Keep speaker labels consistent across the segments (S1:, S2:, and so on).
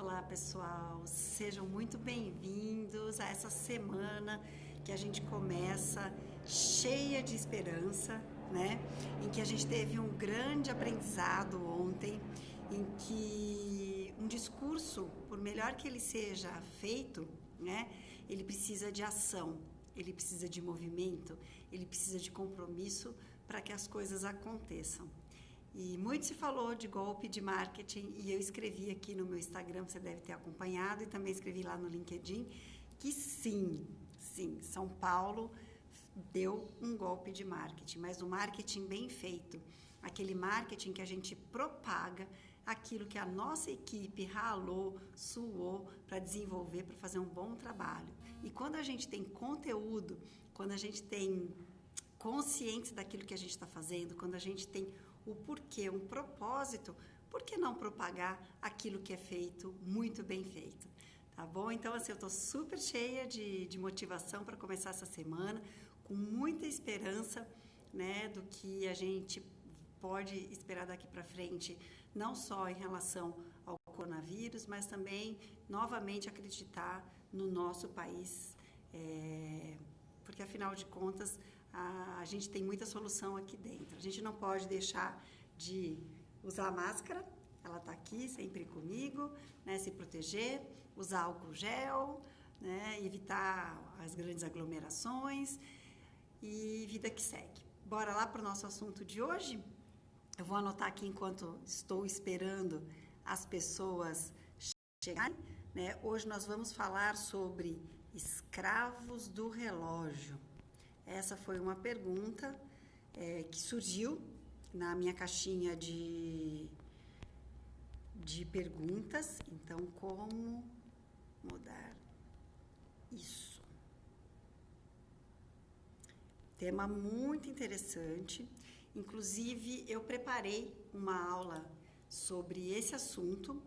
S1: Olá, pessoal, sejam muito bem-vindos a essa semana que a gente começa cheia de esperança, né? Em que a gente teve um grande aprendizado ontem, em que um discurso, por melhor que ele seja feito, né? Ele precisa de ação, ele precisa de movimento, ele precisa de compromisso para que as coisas aconteçam. E muito se falou de golpe de marketing e eu escrevi aqui no meu Instagram, você deve ter acompanhado, e também escrevi lá no LinkedIn, que sim, São Paulo deu um golpe de marketing, mas um marketing bem feito, aquele marketing que a gente propaga aquilo que a nossa equipe ralou, suou para desenvolver, para fazer um bom trabalho. E quando a gente tem conteúdo, quando a gente tem consciência daquilo que a gente está fazendo, quando a gente tem o porquê, um propósito, por que não propagar aquilo que é feito, muito bem feito? Tá bom? Então, assim, eu estou super cheia de motivação para começar essa semana, com muita esperança, né, do que a gente pode esperar daqui para frente, não só em relação ao coronavírus, mas também, novamente, acreditar no nosso país, porque, afinal de contas, a gente tem muita solução aqui dentro. A gente não pode deixar de usar a máscara, ela está aqui sempre comigo, né? Se proteger, usar álcool gel, né? Evitar as grandes aglomerações e vida que segue. Bora lá para o nosso assunto de hoje? Eu vou anotar aqui enquanto estou esperando as pessoas chegarem, né? Hoje nós vamos falar sobre escravos do relógio. Essa foi uma pergunta que surgiu na minha caixinha de perguntas. Então, como mudar isso? Tema muito interessante. Inclusive, eu preparei uma aula sobre esse assunto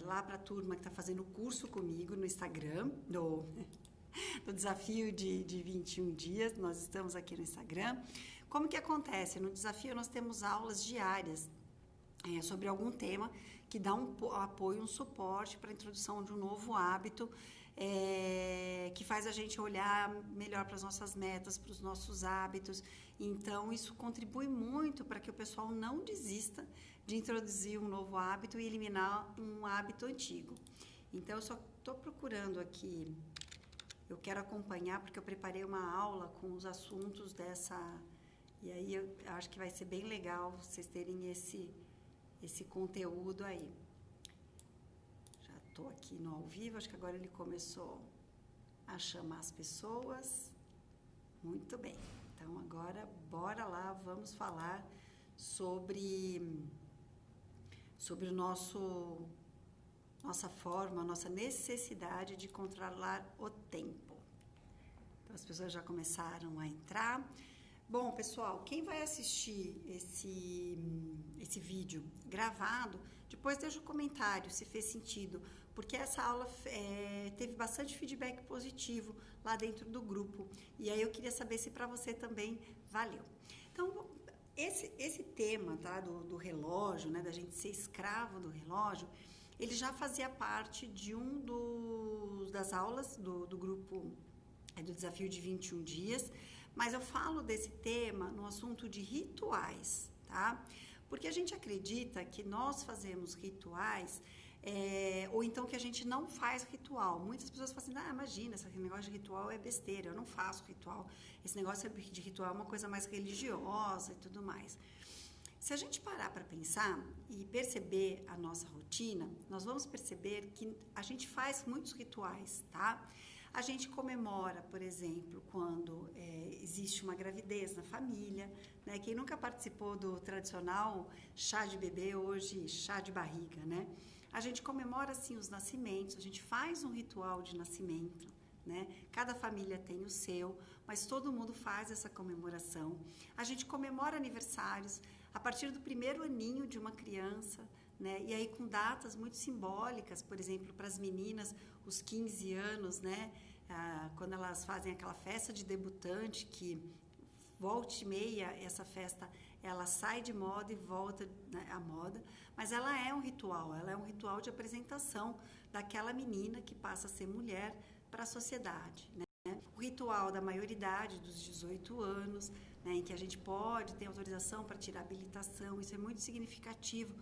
S1: lá para a turma que está fazendo o curso comigo no Instagram, no desafio de 21 dias, nós estamos aqui no Instagram. Como que acontece? No desafio nós temos aulas diárias sobre algum tema que dá um apoio, um suporte para a introdução de um novo hábito que faz a gente olhar melhor para as nossas metas, para os nossos hábitos. Então, isso contribui muito para que o pessoal não desista de introduzir um novo hábito e eliminar um hábito antigo. Então, eu só estou procurando aqui, eu quero acompanhar porque eu preparei uma aula com os assuntos dessa, e aí eu acho que vai ser bem legal vocês terem esse conteúdo aí. Já estou aqui no ao vivo, acho que agora ele começou a chamar as pessoas. Muito bem, então agora bora lá, vamos falar sobre nossa forma, nossa necessidade de controlar o tempo. Então as pessoas já começaram a entrar. Bom, pessoal, quem vai assistir esse vídeo gravado, depois deixa um comentário se fez sentido, porque essa aula teve bastante feedback positivo lá dentro do grupo. E aí eu queria saber se para você também valeu. Então, esse tema, tá, do relógio, né, da gente ser escravo do relógio, ele já fazia parte de das aulas do grupo do desafio de 21 dias, mas eu falo desse tema no assunto de rituais, tá? Porque a gente acredita que nós fazemos rituais, ou então que a gente não faz ritual. Muitas pessoas falam assim, imagina, esse negócio de ritual é besteira, eu não faço ritual. Esse negócio de ritual é uma coisa mais religiosa e tudo mais. Se a gente parar para pensar e perceber a nossa rotina, nós vamos perceber que a gente faz muitos rituais, tá? A gente comemora, por exemplo, quando existe uma gravidez na família, né? Quem nunca participou do tradicional chá de bebê, hoje chá de barriga, né? A gente comemora, assim, os nascimentos, a gente faz um ritual de nascimento, né? Cada família tem o seu, mas todo mundo faz essa comemoração. A gente comemora aniversários a partir do primeiro aninho de uma criança, né? E aí com datas muito simbólicas, por exemplo, para as meninas, os 15 anos, né? Quando elas fazem aquela festa de debutante, que volta e meia essa festa ela sai de moda e volta, né, à moda, mas ela é um ritual de apresentação daquela menina que passa a ser mulher para a sociedade, né? O ritual da maioridade, dos 18 anos, né, em que a gente pode ter autorização para tirar habilitação, isso é muito significativo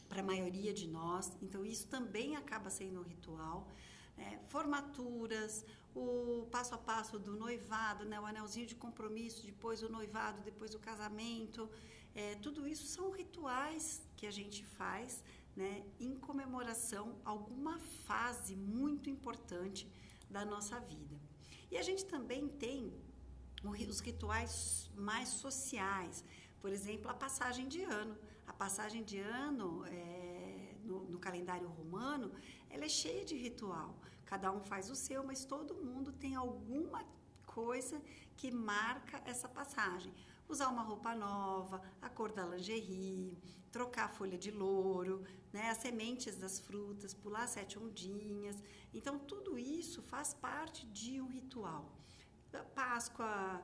S1: para a maioria de nós, então isso também acaba sendo um ritual. Formaturas, o passo a passo do noivado, né, o anelzinho de compromisso, depois o noivado, depois o casamento, tudo isso são rituais que a gente faz, né, em comemoração a alguma fase muito importante da nossa vida. E a gente também tem os rituais mais sociais, por exemplo, a passagem de ano. A passagem de ano, no calendário romano, ela é cheia de ritual. Cada um faz o seu, mas todo mundo tem alguma coisa que marca essa passagem. Usar uma roupa nova, a cor da lingerie, trocar a folha de louro, né, as sementes das frutas, pular 7 ondinhas. Então, tudo isso faz parte de um ritual. Páscoa,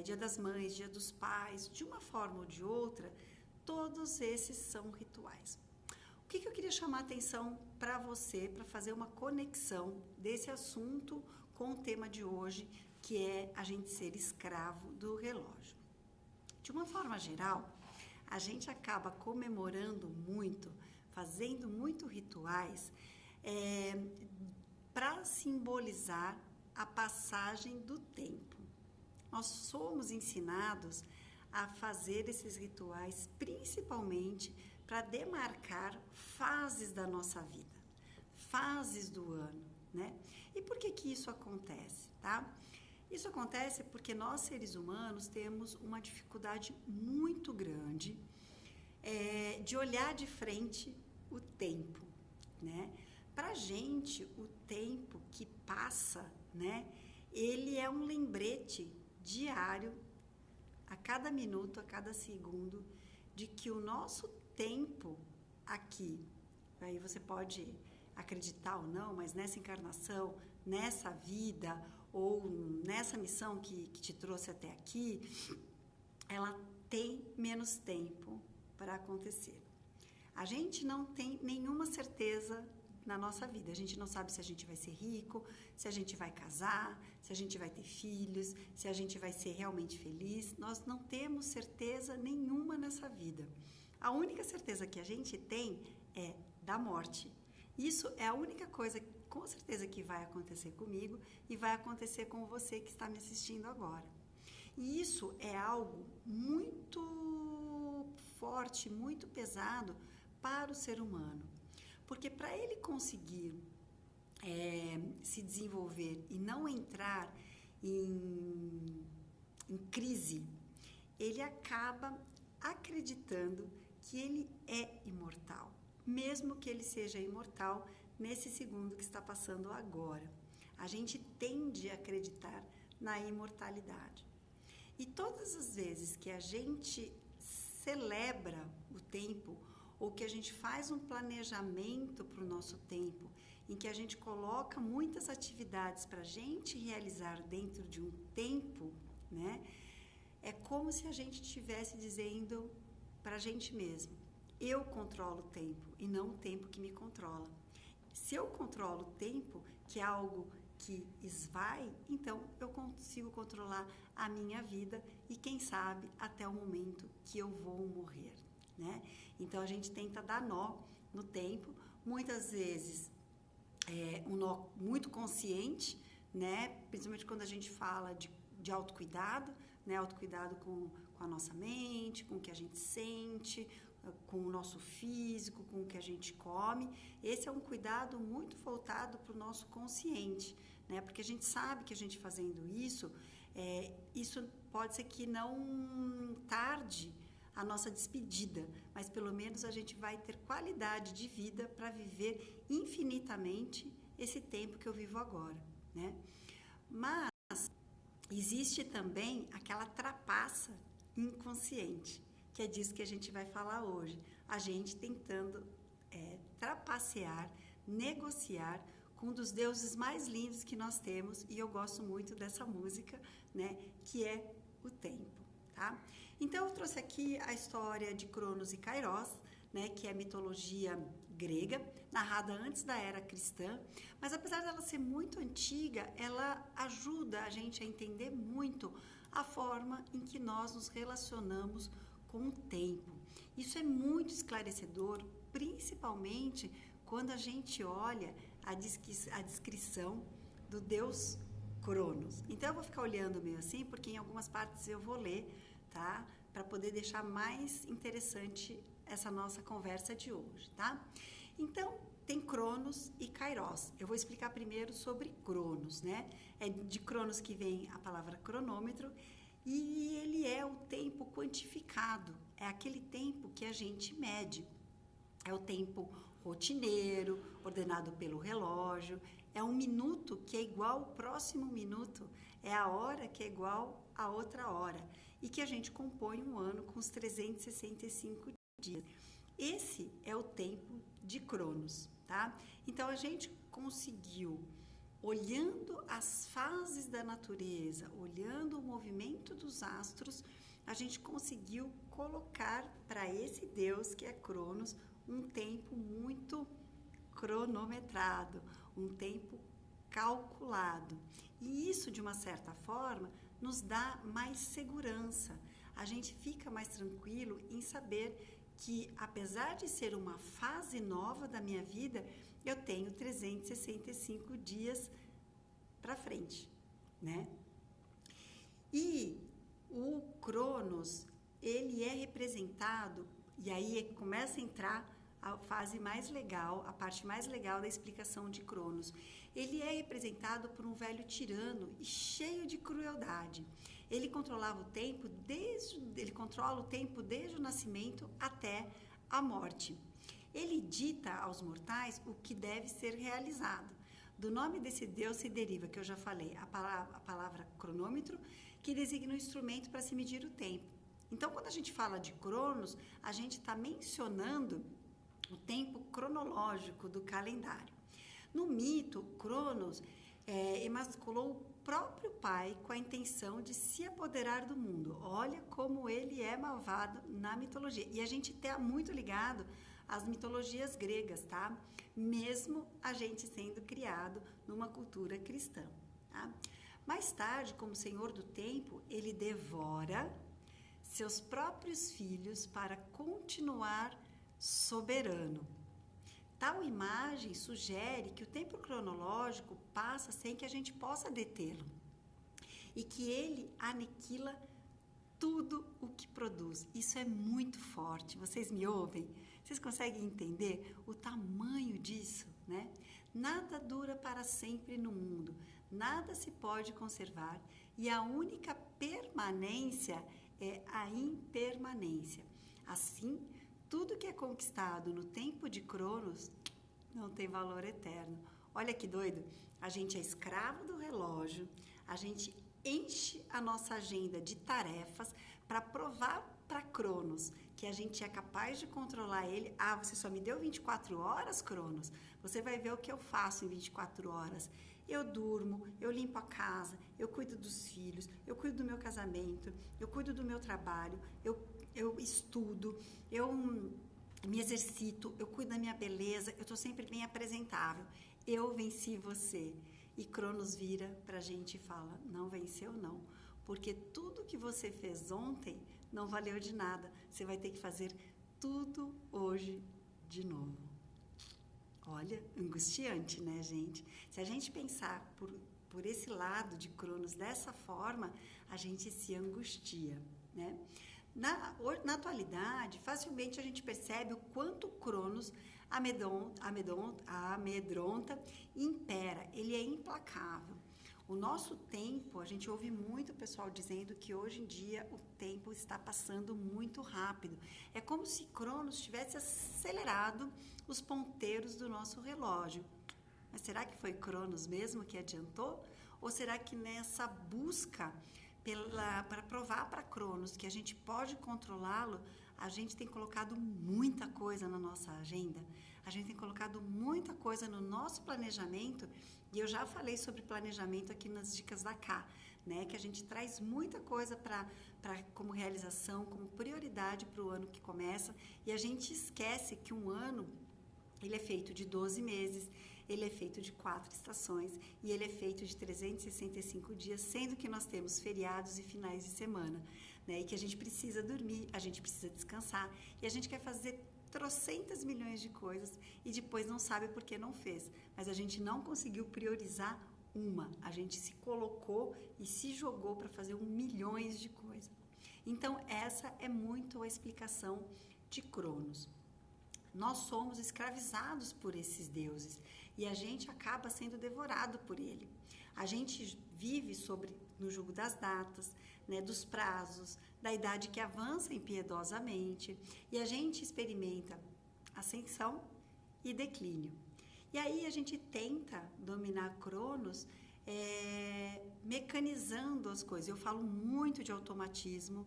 S1: Dia das Mães, Dia dos Pais, de uma forma ou de outra, todos esses são rituais. O que eu queria chamar a atenção para você, para fazer uma conexão desse assunto com o tema de hoje, que é a gente ser escravo do relógio. De uma forma geral, a gente acaba comemorando muito, fazendo muito rituais para simbolizar a passagem do tempo. Nós somos ensinados a fazer esses rituais principalmente para demarcar fases da nossa vida, fases do ano, né? E por que isso acontece, tá? Isso acontece porque nós, seres humanos, temos uma dificuldade muito grande de olhar de frente o tempo, né? Pra gente, o tempo que passa, né? Ele é um lembrete diário, a cada minuto, a cada segundo, de que o nosso tempo aqui, aí você pode acreditar ou não, mas nessa encarnação, nessa vida, ou nessa missão que te trouxe até aqui, ela tem menos tempo para acontecer. A gente não tem nenhuma certeza na nossa vida. A gente não sabe se a gente vai ser rico, se a gente vai casar, se a gente vai ter filhos, se a gente vai ser realmente feliz. Nós não temos certeza nenhuma nessa vida. A única certeza que a gente tem é da morte. Isso é a única coisa, com certeza, que vai acontecer comigo e vai acontecer com você que está me assistindo agora. E isso é algo muito forte, muito pesado para o ser humano. Porque para ele conseguir se desenvolver e não entrar em crise, ele acaba acreditando que ele é imortal, mesmo que ele seja imortal nesse segundo que está passando agora. A gente tende a acreditar na imortalidade. E todas as vezes que a gente celebra o tempo, ou que a gente faz um planejamento para o nosso tempo, em que a gente coloca muitas atividades para a gente realizar dentro de um tempo, né? É como se a gente estivesse dizendo para a gente mesmo: eu controlo o tempo e não o tempo que me controla. Se eu controlo o tempo, que é algo que esvai, então eu consigo controlar a minha vida e, quem sabe, até o momento que eu vou morrer, né? Então, a gente tenta dar nó no tempo, muitas vezes um nó muito consciente, né? Principalmente quando a gente fala de autocuidado, né? Autocuidado com a nossa mente, com o que a gente sente, com o nosso físico, com o que a gente come. Esse é um cuidado muito voltado para o nosso consciente, né? Porque a gente sabe que a gente fazendo isso, isso pode ser que não tarde a nossa despedida, mas pelo menos a gente vai ter qualidade de vida para viver infinitamente esse tempo que eu vivo agora, né? Mas existe também aquela trapaça inconsciente, que é disso que a gente vai falar hoje. A gente tentando trapacear, negociar com um dos deuses mais lindos que nós temos, e eu gosto muito dessa música, né? Que é o tempo, tá? Então eu trouxe aqui a história de Cronos e Kairos, né, que é mitologia grega, narrada antes da era cristã, mas apesar dela ser muito antiga, ela ajuda a gente a entender muito a forma em que nós nos relacionamos com o tempo. Isso é muito esclarecedor, principalmente quando a gente olha a descrição do deus Cronos. Então eu vou ficar olhando meio assim, porque em algumas partes eu vou ler, tá? Para poder deixar mais interessante essa nossa conversa de hoje, tá? Então, tem Cronos e Kairos. Eu vou explicar primeiro sobre Cronos, né? É de Cronos que vem a palavra cronômetro e ele é o tempo quantificado. É aquele tempo que a gente mede. É o tempo rotineiro, ordenado pelo relógio. É um minuto que é igual ao próximo minuto. É a hora que é igual a outra hora. E que a gente compõe um ano com os 365 dias. Esse é o tempo de Cronos, tá? Então a gente conseguiu, olhando as fases da natureza, olhando o movimento dos astros, a gente conseguiu colocar para esse deus que é Cronos um tempo muito cronometrado, um tempo calculado. E isso, de uma certa forma, nos dá mais segurança. A gente fica mais tranquilo em saber que, apesar de ser uma fase nova da minha vida, eu tenho 365 dias para frente, né? E o Cronos, ele é representado, e aí começa a entrar a fase mais legal, a parte mais legal da explicação de Cronos. Ele é representado por um velho tirano e cheio de crueldade. Ele controla o tempo desde o nascimento até a morte. Ele dita aos mortais o que deve ser realizado. Do nome desse deus se deriva, que eu já falei, a palavra cronômetro, que designa um instrumento para se medir o tempo. Então, quando a gente fala de Cronos, a gente está mencionando o tempo cronológico do calendário. No mito, Cronos emasculou o próprio pai com a intenção de se apoderar do mundo. Olha como ele é malvado na mitologia. E a gente está muito ligado às mitologias gregas, tá? Mesmo a gente sendo criado numa cultura cristã, tá? Mais tarde, como senhor do tempo, ele devora seus próprios filhos para continuar soberano. Tal imagem sugere que o tempo cronológico passa sem que a gente possa detê-lo e que ele aniquila tudo o que produz. Isso é muito forte. Vocês me ouvem? Vocês conseguem entender o tamanho disso, né? Nada dura para sempre no mundo, nada se pode conservar e a única permanência é a impermanência. Assim, tudo que é conquistado no tempo de Cronos não tem valor eterno. Olha que doido, a gente é escravo do relógio, a gente enche a nossa agenda de tarefas para provar para Cronos que a gente é capaz de controlar ele. Ah, você só me deu 24 horas, Cronos? Você vai ver o que eu faço em 24 horas. Eu durmo, eu limpo a casa, eu cuido dos filhos, eu cuido do meu casamento, eu cuido do meu trabalho, eu estudo, eu me exercito, eu cuido da minha beleza, eu estou sempre bem apresentável. Eu venci você. E Cronos vira para a gente e fala, não venceu não, porque tudo que você fez ontem não valeu de nada. Você vai ter que fazer tudo hoje de novo. Olha, angustiante, né, gente? Se a gente pensar por esse lado de Cronos dessa forma, a gente se angustia, né? Na atualidade, facilmente a gente percebe o quanto Cronos amedronta e impera. Ele é implacável. O nosso tempo, a gente ouve muito o pessoal dizendo que hoje em dia o tempo está passando muito rápido. É como se Cronos tivesse acelerado os ponteiros do nosso relógio. Mas será que foi Cronos mesmo que adiantou? Ou será que nessa busca para provar para Cronos que a gente pode controlá-lo, a gente tem colocado muita coisa na nossa agenda, a gente tem colocado muita coisa no nosso planejamento, e eu já falei sobre planejamento aqui nas Dicas da Cá, né? Que a gente traz muita coisa como realização, como prioridade para o ano que começa, e a gente esquece que um ano ele é feito de 12 meses, ele é feito de 4 estações e ele é feito de 365 dias, sendo que nós temos feriados e finais de semana, né? E que a gente precisa dormir, a gente precisa descansar e a gente quer fazer trocentas milhões de coisas e depois não sabe por que não fez. Mas a gente não conseguiu priorizar uma, a gente se colocou e se jogou para fazer milhões de coisas. Então essa é muito a explicação de Cronos. Nós somos escravizados por esses deuses e a gente acaba sendo devorado por ele. A gente vive no jugo das datas, né, dos prazos, da idade que avança impiedosamente e a gente experimenta ascensão e declínio. E aí a gente tenta dominar Cronos mecanizando as coisas. Eu falo muito de automatismo,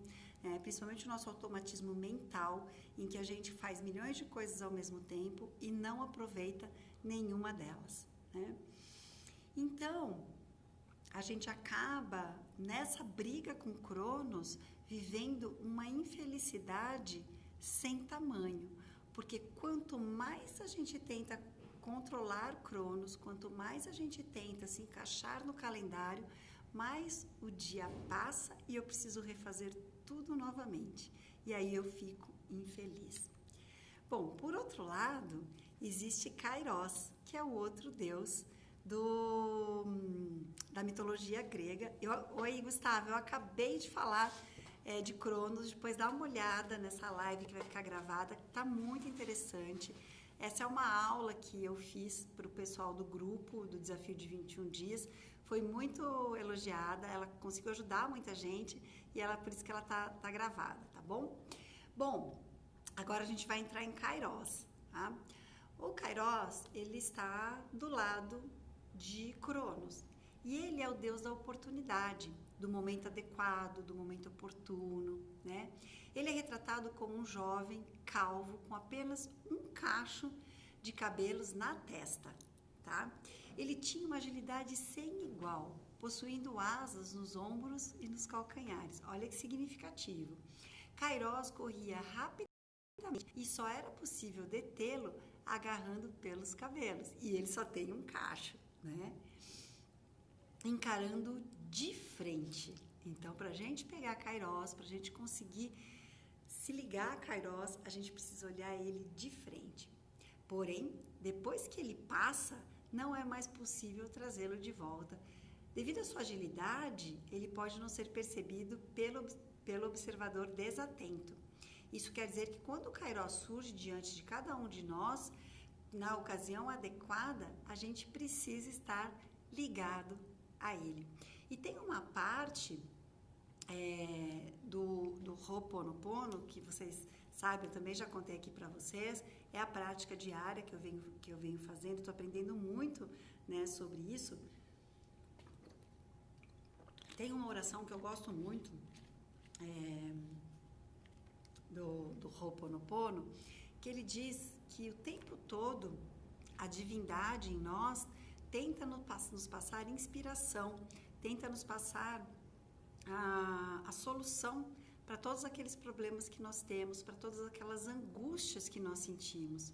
S1: principalmente o nosso automatismo mental, em que a gente faz milhões de coisas ao mesmo tempo e não aproveita nenhuma delas, né? Então, a gente acaba nessa briga com Cronos vivendo uma infelicidade sem tamanho, porque quanto mais a gente tenta controlar Cronos, quanto mais a gente tenta se encaixar no calendário, mais o dia passa e eu preciso refazer tudo novamente. E aí eu fico infeliz. Bom, por outro lado, existe Kairos, que é o outro deus da mitologia grega. Oi, Gustavo, eu acabei de falar de Cronos, depois dá uma olhada nessa live que vai ficar gravada, tá muito interessante. Essa é uma aula que eu fiz para o pessoal do grupo do Desafio de 21 Dias. Foi muito elogiada, ela conseguiu ajudar muita gente e por isso que ela tá gravada, tá bom? Bom, agora a gente vai entrar em Kairos, tá? O Kairos, ele está do lado de Cronos e ele é o deus da oportunidade, do momento adequado, do momento oportuno, né? Ele é retratado como um jovem calvo com apenas um cacho de cabelos na testa, tá? Ele tinha uma agilidade sem igual, possuindo asas nos ombros e nos calcanhares. Olha que significativo. Kairos corria rapidamente e só era possível detê-lo agarrando pelos cabelos. E ele só tem um cacho, né? Encarando de frente. Então, para a gente pegar Kairos, para a gente conseguir se ligar a Kairos, a gente precisa olhar ele de frente. Porém, depois que ele passa, não é mais possível trazê-lo de volta. Devido à sua agilidade, ele pode não ser percebido pelo observador desatento. Isso quer dizer que quando o Kairos surge diante de cada um de nós, na ocasião adequada, a gente precisa estar ligado a ele. E tem uma parte do Ho'oponopono, que vocês sabem, eu também já contei aqui para vocês, é a prática diária que eu venho fazendo, estou aprendendo muito, né, sobre isso. Tem uma oração que eu gosto muito do Ho'oponopono, que ele diz que o tempo todo a divindade em nós tenta nos passar inspiração, tenta nos passar a solução para todos aqueles problemas que nós temos, para todas aquelas angústias que nós sentimos.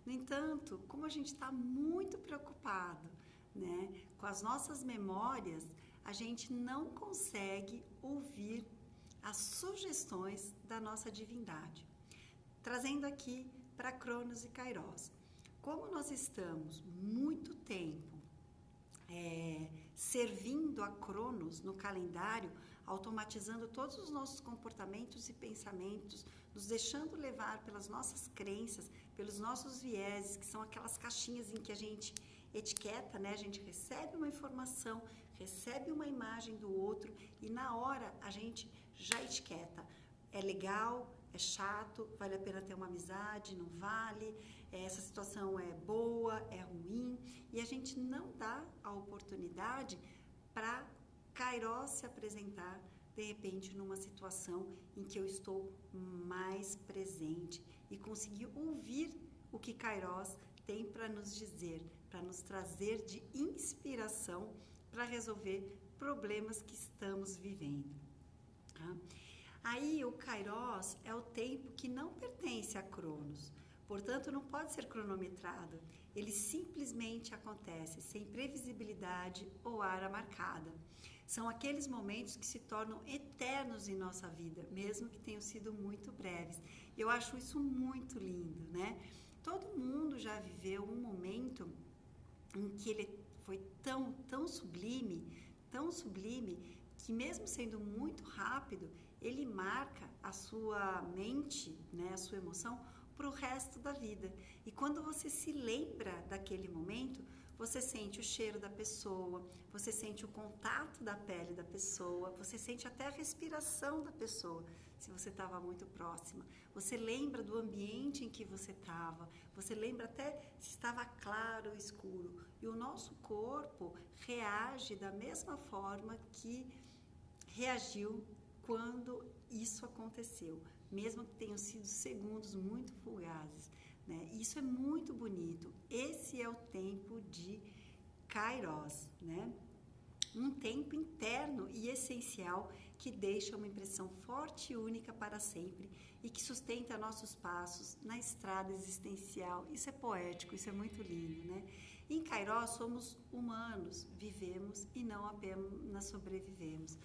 S1: No entanto, como a gente está muito preocupado, né, com as nossas memórias, a gente não consegue ouvir as sugestões da nossa divindade. Trazendo aqui para Cronos e Kairos. Como nós estamos muito tempo servindo a Cronos no calendário, automatizando todos os nossos comportamentos e pensamentos, nos deixando levar pelas nossas crenças, pelos nossos vieses, que são aquelas caixinhas em que a gente etiqueta, né? A gente recebe uma informação, recebe uma imagem do outro e na hora a gente já etiqueta. É legal, é chato, vale a pena ter uma amizade, não vale, essa situação é boa, é ruim, e a gente não dá a oportunidade para Kairos se apresentar, de repente, numa situação em que eu estou mais presente e conseguir ouvir o que Kairos tem para nos dizer, para nos trazer de inspiração para resolver problemas que estamos vivendo. Tá? Aí o Kairos é o tempo que não pertence a Cronos, portanto não pode ser cronometrado. Ele simplesmente acontece, sem previsibilidade ou hora marcada. São aqueles momentos que se tornam eternos em nossa vida, mesmo que tenham sido muito breves. Eu acho isso muito lindo, né? Todo mundo já viveu um momento em que ele foi tão sublime, que mesmo sendo muito rápido, ele marca a sua mente, né, a sua emoção, para o resto da vida. E quando você se lembra daquele momento, você sente o cheiro da pessoa, você sente o contato da pele da pessoa, você sente até a respiração da pessoa, se você estava muito próxima. Você lembra do ambiente em que você estava, você lembra até se estava claro ou escuro. E o nosso corpo reage da mesma forma que reagiu quando isso aconteceu, mesmo que tenham sido segundos muito fugazes, né? Isso é muito bonito. Esse é o tempo de Kairos, né? Um tempo interno e essencial que deixa uma impressão forte e única para sempre e que sustenta nossos passos na estrada existencial. Isso é poético, isso é muito lindo, né? Em Kairos somos humanos, vivemos e não apenas sobrevivemos.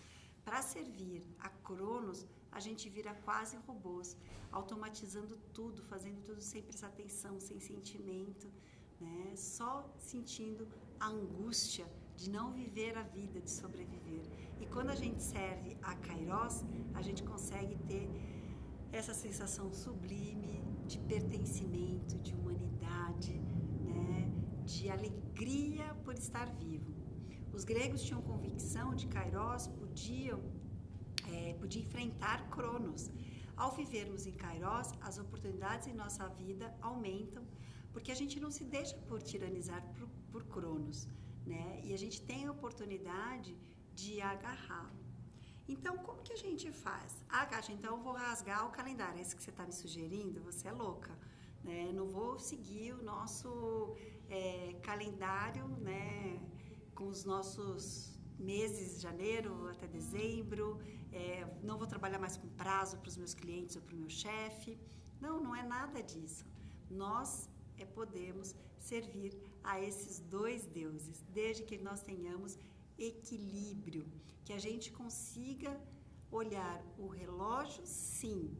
S1: Para servir a Cronos, a gente vira quase robôs, automatizando tudo, fazendo tudo sem prestar atenção, sem sentimento, né? Só sentindo a angústia de não viver a vida, de sobreviver. E quando a gente serve a Kairos, a gente consegue ter essa sensação sublime de pertencimento, de humanidade, né? De alegria por estar vivo. Os gregos tinham convicção de que Kairos podia enfrentar Cronos. Ao vivermos em Kairos, as oportunidades em nossa vida aumentam, porque a gente não se deixa por tiranizar por Cronos, né? E a gente tem a oportunidade de agarrá-lo. Então, como que a gente faz? Kátia, então eu vou rasgar o calendário. É isso que você está me sugerindo? Você é louca, né? Não vou seguir o nosso calendário, né? Com os nossos meses, de janeiro até dezembro, não vou trabalhar mais com prazo para os meus clientes ou para o meu chefe. Não é nada disso. Nós podemos servir a esses dois deuses, desde que nós tenhamos equilíbrio, que a gente consiga olhar o relógio, sim,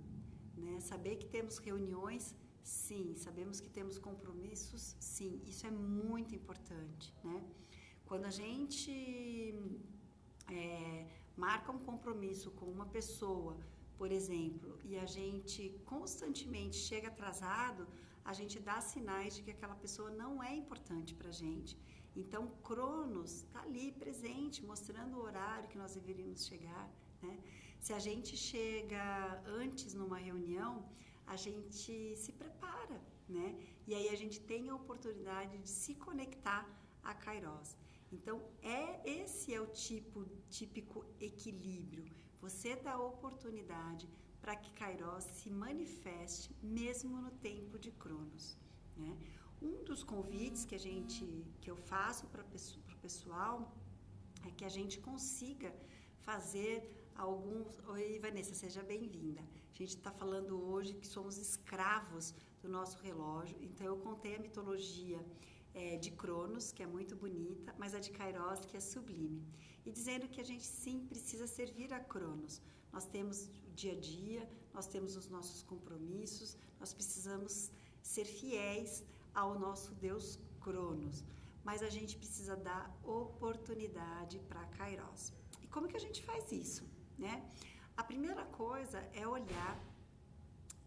S1: né? Saber que temos reuniões, sim, sabemos que temos compromissos, sim, isso é muito importante, né? Quando a gente marca um compromisso com uma pessoa, por exemplo, e a gente constantemente chega atrasado, a gente dá sinais de que aquela pessoa não é importante para a gente. Então, Cronos está ali presente, mostrando o horário que nós deveríamos chegar, né? Se a gente chega antes numa reunião, a gente se prepara, né? E aí a gente tem a oportunidade de se conectar a Kairos. Então, esse é o típico equilíbrio. Você dá oportunidade para que Kairos se manifeste mesmo no tempo de Cronos, né? Um dos convites que eu faço para o pessoal é que a gente consiga fazer alguns... Oi, Vanessa, seja bem-vinda. A gente está falando hoje que somos escravos do nosso relógio, então eu contei a mitologia de Cronos, que é muito bonita, mas a de Kairos, que é sublime. E dizendo que a gente sim precisa servir a Cronos. Nós temos o dia a dia, nós temos os nossos compromissos, nós precisamos ser fiéis ao nosso Deus Cronos, mas a gente precisa dar oportunidade para Kairos. E como que a gente faz isso, né? A primeira coisa é olhar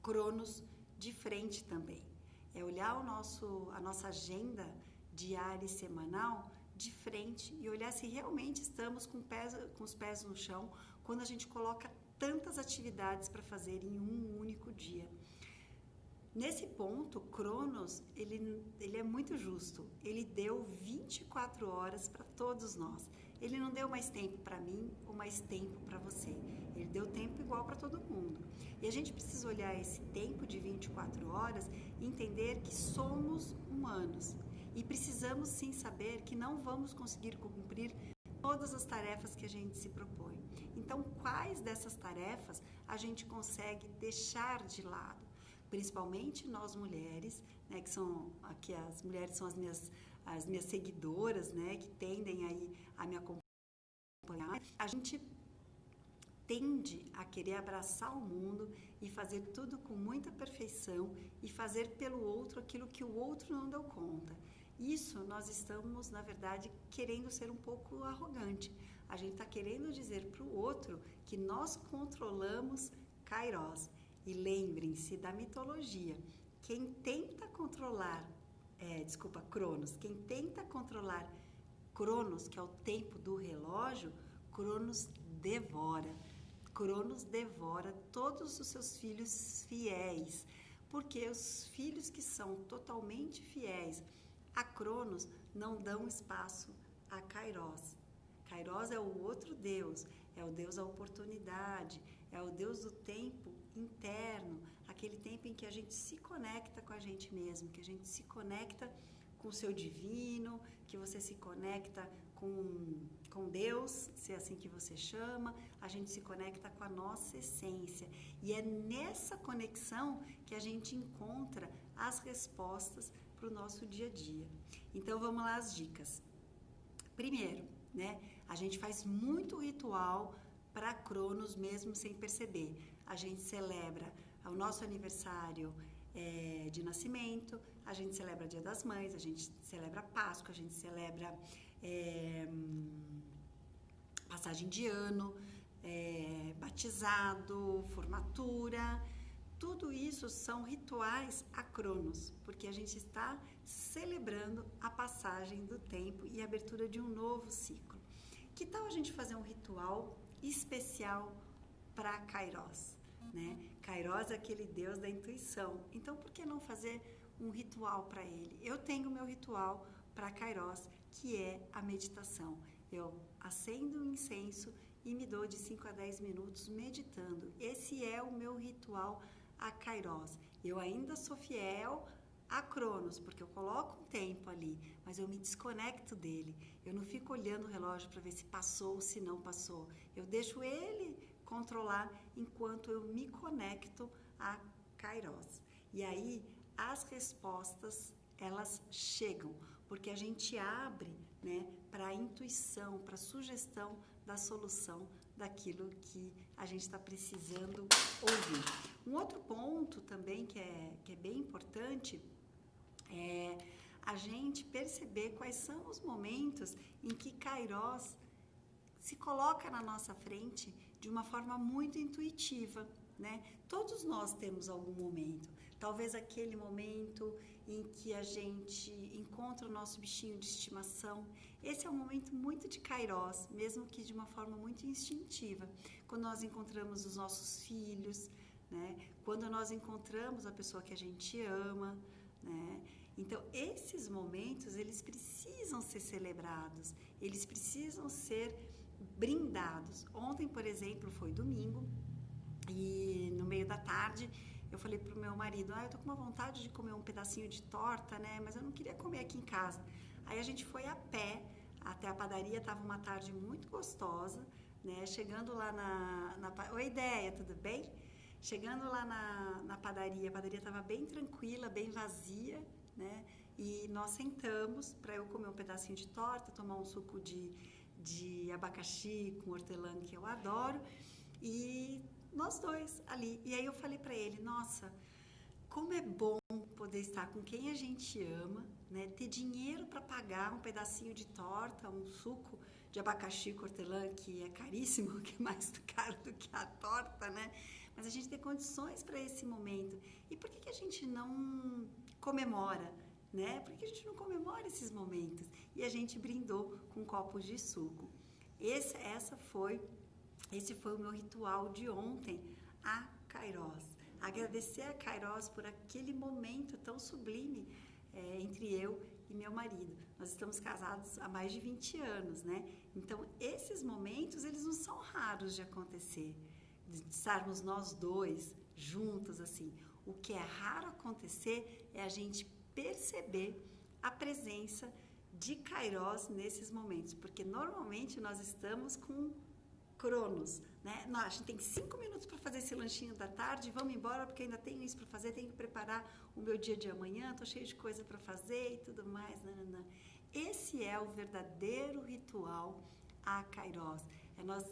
S1: Cronos de frente também. É olhar a nossa agenda diária e semanal de frente e olhar se realmente estamos com os pés no chão quando a gente coloca tantas atividades para fazer em um único dia. Nesse ponto, Cronos, ele é muito justo. Ele deu 24 horas para todos nós. Ele não deu mais tempo para mim ou mais tempo para você. Ele deu tempo igual para todo mundo. E a gente precisa olhar esse tempo de 24 horas e entender que somos humanos. E precisamos sim saber que não vamos conseguir cumprir todas as tarefas que a gente se propõe. Então, quais dessas tarefas a gente consegue deixar de lado? Principalmente nós mulheres, né, que são aqui as mulheres são as minhas seguidoras, né, que tendem aí a me acompanhar. A gente tende a querer abraçar o mundo e fazer tudo com muita perfeição e fazer pelo outro aquilo que o outro não deu conta. Isso nós estamos, na verdade, querendo ser um pouco arrogante. A gente está querendo dizer para o outro que nós controlamos Kairos. E lembrem-se da mitologia. Quem tenta controlar, Cronos, quem tenta controlar Cronos, que é o tempo do relógio, Cronos devora. Cronos devora todos os seus filhos fiéis, porque os filhos que são totalmente fiéis a Cronos não dão espaço a Kairos. Kairos é o outro Deus, é o Deus da oportunidade, é o Deus do tempo interno, aquele tempo em que a gente se conecta com a gente mesmo, que a gente se conecta com o seu divino, que você se conecta com Deus, se é assim que você chama, a gente se conecta com a nossa essência. E é nessa conexão que a gente encontra as respostas para o nosso dia a dia. Então vamos lá as dicas. Primeiro, né, a gente faz muito ritual para Cronos mesmo sem perceber. A gente celebra o nosso aniversário de nascimento, a gente celebra Dia das Mães, a gente celebra Páscoa, a gente celebra passagem de ano, batizado, formatura. Tudo isso são rituais a Cronos, porque a gente está celebrando a passagem do tempo e a abertura de um novo ciclo. Que tal a gente fazer um ritual especial para Kairos, né? Kairos é aquele deus da intuição. Então, por que não fazer um ritual para ele? Eu tenho o meu ritual para Kairos, que é a meditação. Eu acendo um incenso e me dou de 5 a 10 minutos meditando. Esse é o meu ritual a Kairos. Eu ainda sou fiel a Cronos, porque eu coloco um tempo ali, mas eu me desconecto dele. Eu não fico olhando o relógio para ver se passou ou se não passou. Eu deixo ele controlar enquanto eu me conecto a Kairos. E aí as respostas, elas chegam, porque a gente abre, né, para a intuição, para a sugestão da solução daquilo que a gente está precisando ouvir. Um outro ponto também que é bem importante é a gente perceber quais são os momentos em que Kairos se coloca na nossa frente de uma forma muito intuitiva, né? Todos nós temos algum momento, talvez aquele momento em que a gente encontra o nosso bichinho de estimação. Esse é um momento muito de Kairos, mesmo que de uma forma muito instintiva. Quando nós encontramos os nossos filhos, né? Quando nós encontramos a pessoa que a gente ama, né? Então, esses momentos, eles precisam ser celebrados, eles precisam ser brindados. Ontem, por exemplo, foi domingo, e no meio da tarde eu falei pro meu marido, eu tô com uma vontade de comer um pedacinho de torta, né? Mas eu não queria comer aqui em casa. Aí a gente foi a pé até a padaria, tava uma tarde muito gostosa, né? Chegando lá Oi, Ideia, tudo bem? Chegando lá na padaria, a padaria tava bem tranquila, bem vazia, né? E nós sentamos para eu comer um pedacinho de torta, tomar um suco de abacaxi com hortelã, que eu adoro, e nós dois ali. E aí eu falei para ele, nossa, como é bom poder estar com quem a gente ama, né? Ter dinheiro para pagar um pedacinho de torta, um suco de abacaxi com hortelã, que é caríssimo, que é mais caro do que a torta, né? Mas a gente tem condições para esse momento. E por que a gente não comemora, né? Por que a gente não comemora esses momentos? E a gente brindou com copos de suco. Esse foi o meu ritual de ontem a Kairos. Agradecer a Kairos por aquele momento tão sublime entre eu e meu marido. Nós estamos casados há mais de 20 anos, né? Então, esses momentos, eles não são raros de acontecer, de estarmos nós dois juntos, assim. O que é raro acontecer é a gente perceber a presença de Kairos nesses momentos, porque normalmente nós estamos com Cronos, né? A gente tem 5 minutos para fazer esse lanchinho da tarde, vamos embora porque ainda tenho isso para fazer, tenho que preparar o meu dia de amanhã, tô cheio de coisa para fazer e tudo mais. Nananã. Esse é o verdadeiro ritual a Kairos, é nós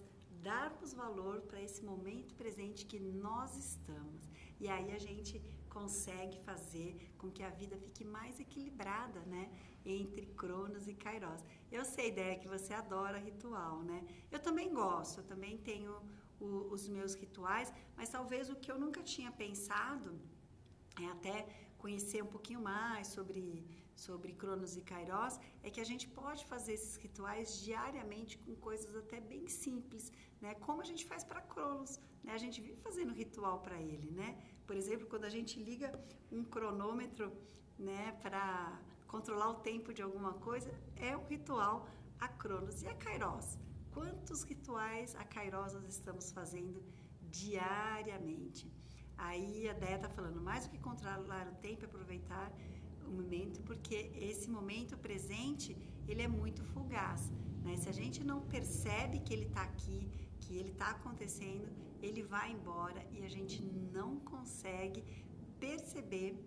S1: darmos valor para esse momento presente que nós estamos. E aí a gente consegue fazer com que a vida fique mais equilibrada, né? Entre Cronos e Kairos. Eu sei, ideia que você adora ritual, né? Eu também gosto, eu também tenho os meus rituais, mas talvez o que eu nunca tinha pensado é até conhecer um pouquinho mais sobre Cronos e Kairos, é que a gente pode fazer esses rituais diariamente com coisas até bem simples, né? Como a gente faz para Cronos, né? A gente vive fazendo ritual para ele, né? Por exemplo, quando a gente liga um cronômetro, né, para controlar o tempo de alguma coisa, é um ritual a Cronos e a Kairos. Quantos rituais a Kairos nós estamos fazendo diariamente? Aí a Déia está falando, mais do que controlar o tempo, aproveitar o momento, porque esse momento presente, ele é muito fugaz, né? Se a gente não percebe que ele está aqui, que ele está acontecendo, ele vai embora e a gente não consegue perceber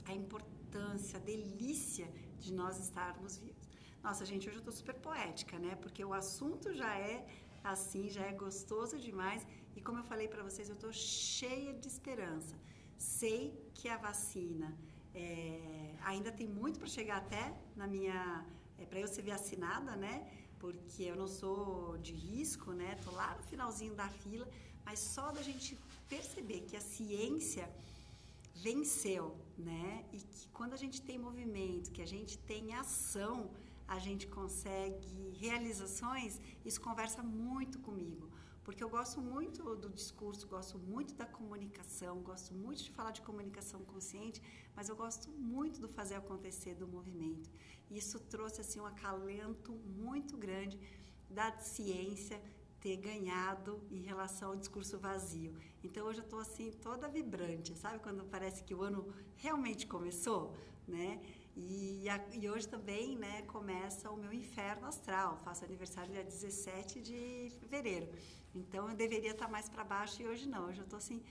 S1: a importância, a delícia de nós estarmos vivos. Nossa, gente, hoje eu tô super poética, né? Porque o assunto já é assim, já é gostoso demais. E como eu falei para vocês, eu tô cheia de esperança. Sei que a vacina ainda tem muito para chegar até na minha... para eu ser vacinada, né? Porque eu não sou de risco, né? Tô lá no finalzinho da fila. Mas só da gente perceber que a ciência venceu, né? E que quando a gente tem movimento, que a gente tem ação, a gente consegue realizações, isso conversa muito comigo, porque eu gosto muito do discurso, gosto muito da comunicação, gosto muito de falar de comunicação consciente, mas eu gosto muito do fazer acontecer, do movimento. Isso trouxe assim um acalento muito grande da ciência ter ganhado em relação ao discurso vazio. Então hoje eu estou assim toda vibrante, sabe quando parece que o ano realmente começou, né? E hoje também, né, começa o meu inferno astral. Faço aniversário dia 17 de fevereiro. Então eu deveria estar mais para baixo e hoje não. Hoje eu estou assim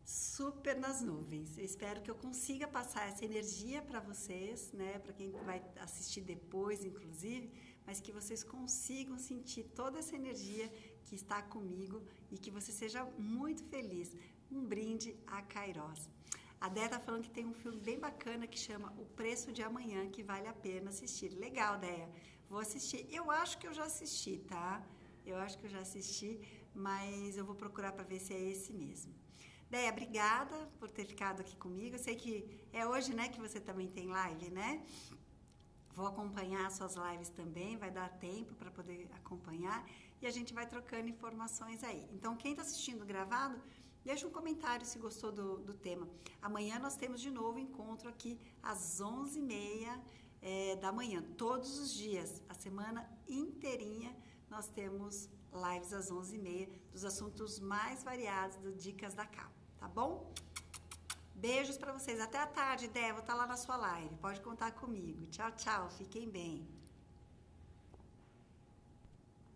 S1: super nas nuvens. Eu espero que eu consiga passar essa energia para vocês, né, para quem vai assistir depois, inclusive, mas que vocês consigam sentir toda essa energia que está comigo e que você seja muito feliz. Um brinde a Kairos. A Déia tá falando que tem um filme bem bacana que chama O Preço de Amanhã, que vale a pena assistir. Legal, Déia. Vou assistir. Eu acho que eu já assisti, tá? Eu acho que eu já assisti, mas eu vou procurar para ver se é esse mesmo. Déia, obrigada por ter ficado aqui comigo. Eu sei que é hoje, né, que você também tem live, né? Vou acompanhar suas lives também, vai dar tempo para poder acompanhar e a gente vai trocando informações aí. Então, quem está assistindo gravado, deixa um comentário se gostou do tema. Amanhã nós temos de novo encontro aqui às 11h30 da manhã, todos os dias, a semana inteirinha nós temos lives às 11h30 dos assuntos mais variados do Dicas da Cal, tá bom? Beijos para vocês. Até a tarde, Dé. Vou estar lá na sua live. Pode contar comigo. Tchau, tchau. Fiquem bem.